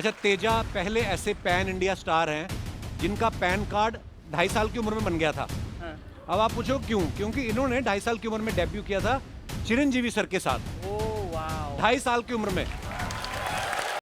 अच्छा, तेजा पहले ऐसे पैन इंडिया स्टार हैं जिनका पैन कार्ड 2.5 साल की उम्र में बन गया था। हाँ। अब आप पूछो क्यों? क्योंकि इन्होंने 2.5 साल की उम्र में डेब्यू किया था चिरंजीवी सर के साथ। Oh wow. 2.5 साल की उम्र में।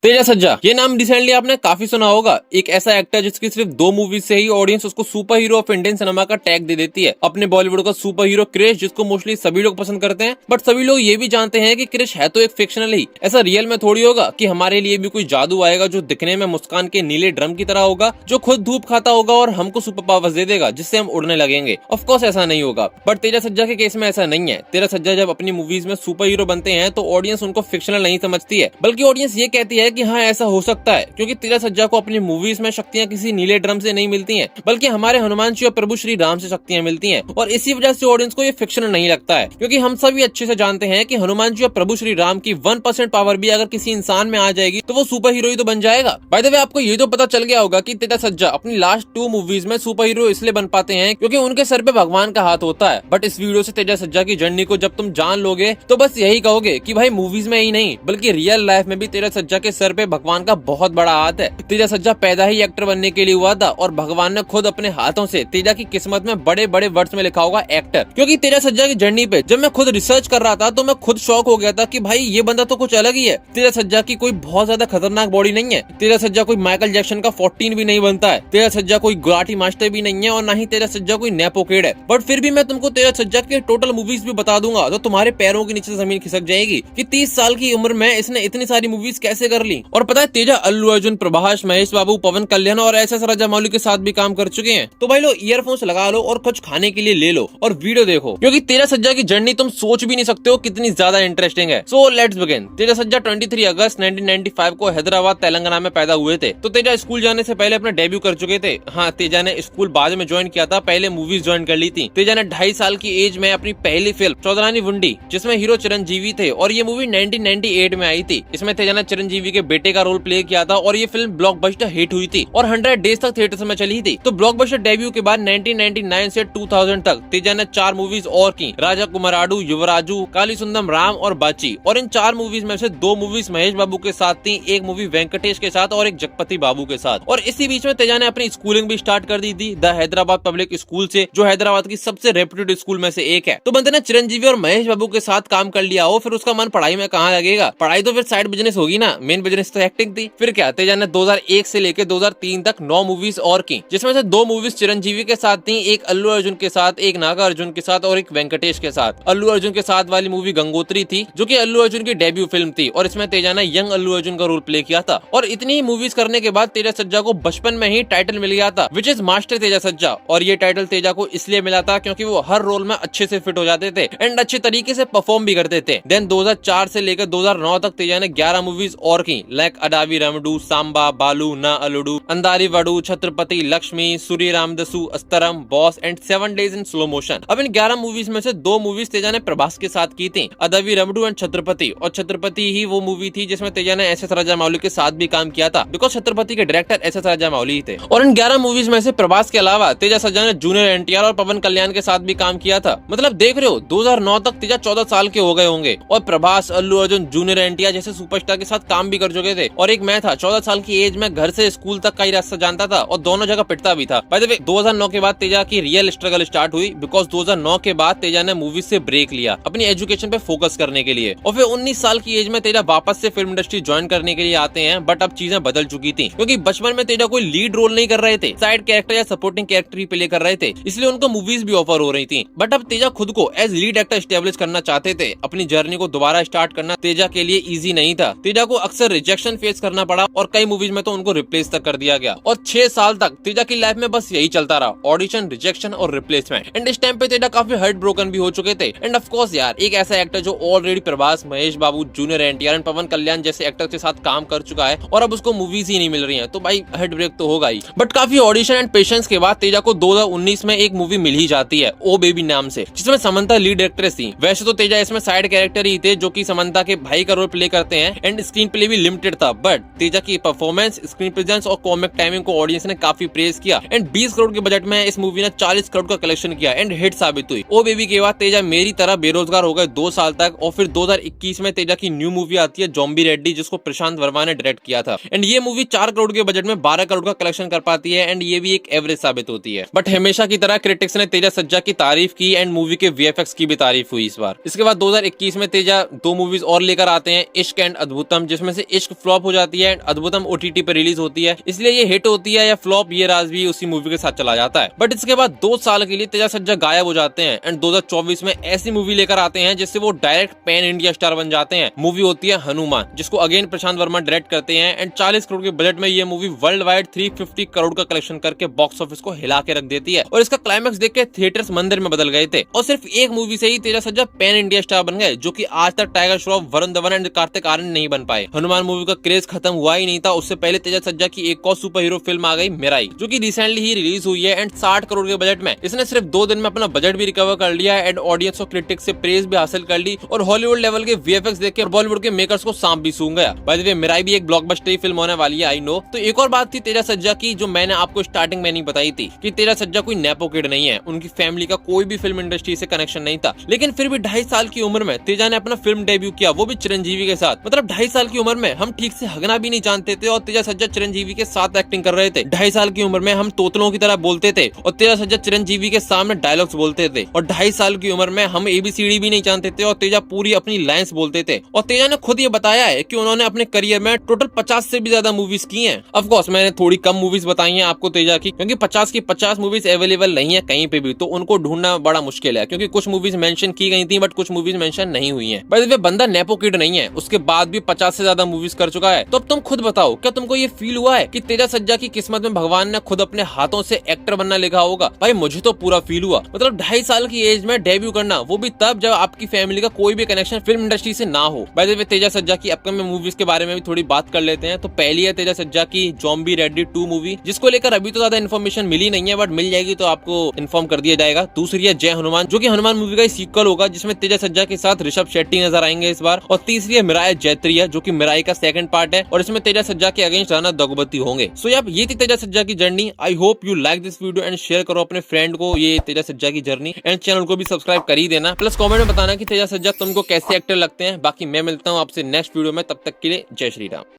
तेजा सज्जा, ये नाम रिसेंटली आपने काफी सुना होगा। एक ऐसा एक्टर जिसकी सिर्फ 2 मूवीज से ही ऑडियंस उसको super hero of Indian cinema का टैग दे देती है। अपने बॉलीवुड का सुपर हीरो क्रिश, जिसको मोस्टली सभी लोग पसंद करते हैं, बट सभी लोग ये भी जानते हैं कि क्रिश है तो एक फिक्शनल ही। ऐसा रियल में थोड़ी होगा कि हमारे लिए भी कोई जादू आएगा जो दिखने में मुस्कान के नीले ड्रम की तरह होगा, जो खुद धूप खाता होगा और हमको सुपर पावर्स दे देगा जिससे हम उड़ने लगेंगे। ऑफ कोर्स ऐसा नहीं होगा, बट तेजा सज्जा के केस में ऐसा नहीं है। तेजा सज्जा जब अपनी मूवीज में सुपर हीरो बनते हैं तो ऑडियंस उनको फिक्शनल नहीं समझती है, बल्कि ऑडियंस ये कहती है कि हाँ ऐसा हो सकता है, क्योंकि तेजा सज्जा को अपनी मूवीज में शक्तियां किसी नीले ड्रम से नहीं मिलती हैं, बल्कि हमारे हनुमान जी और प्रभु श्री राम से शक्तियां मिलती हैं। और इसी वजह से ऑडियंस को ये फिक्शनल नहीं लगता है, क्योंकि हम सभी अच्छे से जानते हैं कि हनुमान जी और प्रभु श्री राम की 1% पावर भी अगर किसी इंसान में आ जाएगी तो वो सुपर हीरो ही तो बन जाएगा। बाय द वे, आपको ये तो पता चल गया होगा कि तेजा सज्जा अपनी लास्ट 2 मूवीज में सुपर हीरो इसलिए बन पाते हैं क्योंकि उनके सर पे भगवान का हाथ होता है। बट इस वीडियो से तेजा सज्जा की जर्नी को जब तुम जान लोगे तो बस यही कहोगे कि भाई मूवीज में ही नहीं बल्कि रियल लाइफ में भी तेजा सज्जा के सर पे भगवान का बहुत बड़ा हाथ है। तेजा सज्जा पैदा ही एक्टर बनने के लिए हुआ था और भगवान ने खुद अपने हाथों से तेजा की किस्मत में बड़े बड़े वर्ड्स में लिखा होगा एक्टर। क्योंकि तेजा सज्जा की जर्नी पे जब मैं खुद रिसर्च कर रहा था तो मैं खुद शॉक हो गया था कि भाई ये बंदा तो कुछ अलग ही है। तेजा सज्जा की कोई बहुत ज्यादा खतरनाक बॉडी नहीं है। तेजा सज्जा कोई माइकल जैक्सन का 14 भी नहीं बनता है। तेजा सज्जा कोई गुलाटी मास्टर भी नहीं है और ना ही तेजा सज्जा कोई नेपो किड है। बट फिर भी मैं तुमको तेजा सज्जा के टोटल मूवीज भी बता दूंगा तो तुम्हारे पैरों के नीचे जमीन खिसक जाएगी कि 30 साल की उम्र में इसने इतनी सारी मूवीज कैसे कर ली। और पता है, तेजा अल्लू अर्जुन, प्रभास, महेश बाबू, पवन कल्याण और एस एस राजामौली के साथ भी काम कर चुके हैं। तो भाई लो, ईयरफोन्स लगा लो और कुछ खाने के लिए ले लो और वीडियो देखो, क्योंकि तेजा सज्जा की जर्नी तुम सोच भी नहीं सकते हो कितनी ज्यादा इंटरेस्टिंग है। So let's begin. तेजा सज्जा 23 अगस्त 1995 को हैदराबाद तेलंगाना में पैदा हुए थे। तो तेजा स्कूल जाने से पहले अपना डेब्यू कर चुके थे। हाँ, तेजा ने स्कूल बाद में ज्वाइन किया था, पहले मूवीज ज्वाइन कर ली थी। तेजा ने 2.5 साल की एज में अपनी पहली फिल्म चौधरानी वुंडी, जिसमें हीरो चिरंजीवी थे, और ये मूवी 1998 में आई थी। इसमें तेजा ने चिरंजीवी के बेटे का रोल प्ले किया था और ये फिल्म ब्लॉकबस्टर हिट हुई थी और 100 डेज तक थिएटर्स में चली थी। तो ब्लॉकबस्टर डेब्यू के बाद 1999 से 2000 तक तेजा ने 4 मूवीज और की, राजा कुमाराडू, युवराजू, काली सुंदम, राम और बाची। और इन 4 मूवीज में से 2 मूवीज महेश बाबू के साथ थी, एक मूवी वेंकटेश के साथ और एक जगपति बाबू के साथ। और इसी बीच में तेजा ने अपनी स्कूलिंग भी स्टार्ट कर दी थी द हैदराबाद पब्लिक स्कूल से, जो हैदराबाद की सबसे रेप्यूटेड स्कूल में से एक है। तो बंदे ने चिरंजीवी और महेश बाबू के साथ काम कर लिया हो, फिर उसका मन पढ़ाई में कहाँ लगेगा? पढ़ाई तो फिर साइड बिजनेस होगी ना, मेन बिजनेस तो एक्टिंग थी। फिर क्या, तेजा ने 2001 से लेकर 2003 तक 9 मूवीज और की, जिसमें से 2 मूवीज चिरंजीवी के साथ थी, एक अल्लू अर्जुन के साथ, एक नागा अर्जुन के साथ और एक वेंकटेश के साथ। अल्लू अर्जुन के साथ वाली मूवी गंगोत्री थी, जो कि अल्लू अर्जुन की डेब्यू फिल्म थी और इसमें तेजा ने यंग अल्लू अर्जुन का रोल प्ले किया था। और इतनी ही मूवीज करने के बाद तेजा सज्जा को बचपन में ही टाइटल मिल गया था, विच इज मास्टर तेजा सज्जा। और ये टाइटल तेजा को इसलिए मिला था क्योंकि वो हर रोल में अच्छे से फिट हो जाते थे एंड अच्छे तरीके से परफॉर्म भी करते थे। देन 2004 से लेकर 2009 तक तेजा ने 11 मूवीज और की, like अडावी रमडू, Samba, Balu Naa Alludu, Andari Vaadu, Chhatrapati, Lakshmi, Surya Ramadasu, Astram, boss and 7 days in slow motion. अब इन 11 मूवीज में से 2 मूवीज तेजा ने प्रभास के साथ की थी, अदावी रमडू एंड छत्रपति। और छत्रपति ही वो मूवी थी जिसमें तेजा ने एस एस राजामौली के साथ भी काम किया था, बिकॉज छत्रपति के डायरेक्टर एस एस राजामौली ही थे। और इन 11 मूवीज में से प्रभास के अलावा तेजा सज्जा ने जूनियर एनटीआर और पवन कल्याण के साथ भी काम किया था। मतलब देख रहे हो, 2009 तक तेजा 14 साल के हो गए होंगे और प्रभास, अल्लू अर्जुन, जूनियर एनटीआर जैसे सुपरस्टार के साथ काम भी कर चुके थे। और एक मैं था 14 साल की एज में घर से स्कूल तक का ही रास्ता जानता था और दोनों जगह पिटता भी था। बाय द वे, 2009 के बाद तेजा की रियल स्ट्रगल स्टार्ट हुई, बिकॉज 2009 के बाद तेजा ने मूवीज से ब्रेक लिया अपनी एजुकेशन पे फोकस करने के लिए। और फिर 19 साल की एज में तेजा वापस से फिल्म इंडस्ट्री ज्वाइन करने के लिए आते हैं। बट अब चीजें बदल चुकी थी, क्योंकि बचपन में तेजा कोई लीड रोल नहीं कर रहे थे, साइड कैरेक्टर या सपोर्टिंग कैरेक्टर ही प्ले कर रहे थे, इसलिए उनको मूवीज भी ऑफर हो रही थी। बट अब तेजा खुद को एज लीड एक्टर स्टेब्लिश करना चाहते थे। अपनी जर्नी को दोबारा स्टार्ट करना तेजा के लिए इजी नहीं था। तेजा को अक्सर रिजेक्शन फेस करना पड़ा और कई मूवीज में तो उनको रिप्लेस तक कर दिया गया। और 6 साल तक तेजा की लाइफ में बस यही चलता रहा, ऑडिशन, रिजेक्शन और रिप्लेसमेंट। एंड इस टाइम पे तेजा काफी हार्ट ब्रोकन भी हो चुके थे। एंड ऑफ कोर्स यार, एक ऐसा एक्टर जो already Prabhas, Mahesh Babu, junior NTR and Pawan Kalyan जैसे एक्टर के साथ काम कर चुका है और अब उसको मूवीज ही नहीं मिल रही है, तो भाई हार्ट ब्रेक तो होगा ही। बट काफी ऑडिशन एंड पेशेंस के बाद तेजा को 2019 में एक मूवी मिल ही जाती है, ओ बेबी नाम से, जिसमें समंता लीड एक्ट्रेस थी। वैसे तो तेजा इसमें साइड कैरेक्टर ही थे, जो कि समंता के भाई का रोल प्ले करते हैं एंड स्क्रीन प्ले भी लिमिटेड था, बट तेजा की परफॉर्मेंस, स्क्रीन प्रेजेंस और कॉमिक टाइमिंग को ऑडियंस ने काफी प्रेज किया एंड 20 करोड़ के बजट में इस मूवी ने 40 करोड़ का कलेक्शन किया एंड हिट साबित हुई। ओ बेबी के बाद तेजा मेरी तरह बेरोजगार हो गए 2 साल तक और फिर 2021 में तेजा की न्यू मूवी आती है ज़ॉम्बी रेड्डी, जिसको प्रशांत वर्मा ने डायरेक्ट किया था एंड ये मूवी 4 करोड़ के बजट में 12 करोड़ का कलेक्शन कर पाती है एंड ये भी एक एवरेज साबित होती है। बट हमेशा की तरह क्रिटिक्स ने तेजा सज्जा की तारीफ की एंड मूवी के वीएफएक्स की भी तारीफ हुई इस बार। इसके बाद 2021 में तेजा 2 मूवीज और लेकर आते हैं, इश्क एंड अद्भुतम, जिसमें से इश्क फ्लॉप हो जाती है एंड अद्भुतम ओटीटी पर रिलीज होती है, इसलिए ये हिट होती है या फ्लॉप ये राज भी उसी मूवी के साथ चला जाता है। बट इसके बाद 2 साल के लिए तेजा सज्जा गायब हो जाते हैं एंड 2024 में ऐसी मूवी लेकर आते हैं जिससे वो डायरेक्ट पैन इंडिया स्टार बन जाते हैं। मूवी होती है हनुमान, जिसको अगेन प्रशांत वर्मा डायरेक्ट करते हैं एंड 40 करोड़ के बजट में ये मूवी वर्ल्ड वाइड 350 करोड़ का कलेक्शन करके बॉक्स ऑफिस को हिला के रख देती है और इसका क्लाइमैक्स देख के थिएटर्स मंदिर में बदल गए थे और सिर्फ एक मूवी से ही तेजा सज्जा पैन इंडिया स्टार बन गए, जो कि आज तक टाइगर श्रॉफ, वरुण धवन एंड कार्तिक आर्यन नहीं बन पाए। हनुमान मूवी का क्रेज खत्म हुआ ही नहीं था, उससे पहले तेजा सज्जा की एक और सुपर हीरो फिल्म आ गई मिराई, जो कि रिसेंटली ही रिलीज हुई है एंड 60 करोड़ के बजट में इसने सिर्फ 2 दिन में अपना बजट भी रिकवर कर लिया एंड ऑडियंस और क्रिटिक्स से प्रेज भी हासिल कर ली और हॉलीवुड लेवल के वीएफएक्स देख के बॉलीवुड के मेकर्स को सांप भी सूंघ गया। बाय द वे मिराई भी एक ब्लॉकबस्टर फिल्म होने वाली है, आई नो। तो एक और बात थी तेजा सज्जा की जो मैंने आपको स्टार्टिंग में नहीं बताई थी कि तेजा सज्जा कोई नेपो किड नहीं है, उनकी फैमिली का कोई भी फिल्म इंडस्ट्री से कनेक्शन नहीं था, लेकिन फिर भी 2.5 साल की उम्र में तेजा ने अपना फिल्म डेब्यू किया, वो भी चिरंजीवी के साथ। मतलब 2.5 साल की उम्र में हम ठीक से हगना भी नहीं जानते थे और तेजा सज्जा चिरंजीवी के साथ एक्टिंग कर रहे थे। 2.5 साल की उम्र में हम तोतलों की तरह बोलते थे और तेजा सज्जा चिरंजीवी के सामने डायलॉग्स बोलते थे और 2.5 साल की उम्र में हम एबीसीडी भी नहीं जानते थे और तेजा पूरी अपनी लाइंस बोलते थे। और तेजा ने खुद ये बताया है कि उन्होंने अपने करियर में टोटल 50 से भी ज्यादा मूवीज की हैं। ऑफ कोर्स मैंने थोड़ी कम मूवीज बताई हैं आपको तेजा की, क्योंकि 50 की 50 मूवीज अवेलेबल नहीं है कहीं पे भी, तो उनको ढूंढना बड़ा मुश्किल है, क्योंकि कुछ मूवीज मेंशन की गई थी बट कुछ मूवीज मेंशन नहीं हुई हैं। बाय द वे बंदा नेपो किड नहीं है, उसके बाद भी 50 से ज्यादा मूवीज कर चुका है। तो अब तुम खुद बताओ, क्या तुमको ये फील हुआ है कि तेजा सज्जा की किस्मत में भगवान ने खुद अपने हाथों से एक्टर बनना लिखा होगा? भाई मुझे तो पूरा फील हुआ। मतलब 2.5 साल की एज में डेब्यू करना, वो भी तब जब आपकी फैमिली का कोई भी कनेक्शन फिल्म इंडस्ट्री से ना हो। बाय द वे तेजा सज्जा की अपकमिंग मूवीज के बारे में भी थोड़ी बात कर लेते हैं। तो पहली है तेजा सज्जा की ज़ॉम्बी रेड्डी 2 मूवी, जिसको लेकर अभी तो ज्यादा इन्फॉर्मेशन मिली नहीं है, बट मिल जाएगी तो आपको इन्फॉर्म कर दिया जाएगा। दूसरी है जय हनुमान, जो कि हनुमान मूवी का सीक्वल होगा, जिसमें तेजा सज्जा के साथ ऋषभ शेट्टी नजर आएंगे इस बार। और तीसरी है मिराई जैत्रिया, जो कि मिराई का सेकंड पार्ट है और इसमें तेजा सज्जा के अगेंस्ट राणा दगुपति होंगे। सो यार ये थी तेजा सज्जा की journey. I hope you like this video and share करो अपने फ्रेंड को ये तेजा सज्जा की जर्नी एंड चैनल को भी सब्सक्राइब कर ही देना। प्लस कमेंट में बताना कि तेजा सज्जा तुमको कैसे एक्टर लगते हैं। बाकी मैं मिलता हूँ आपसे नेक्स्ट वीडियो में, तब तक के लिए जय श्री राम।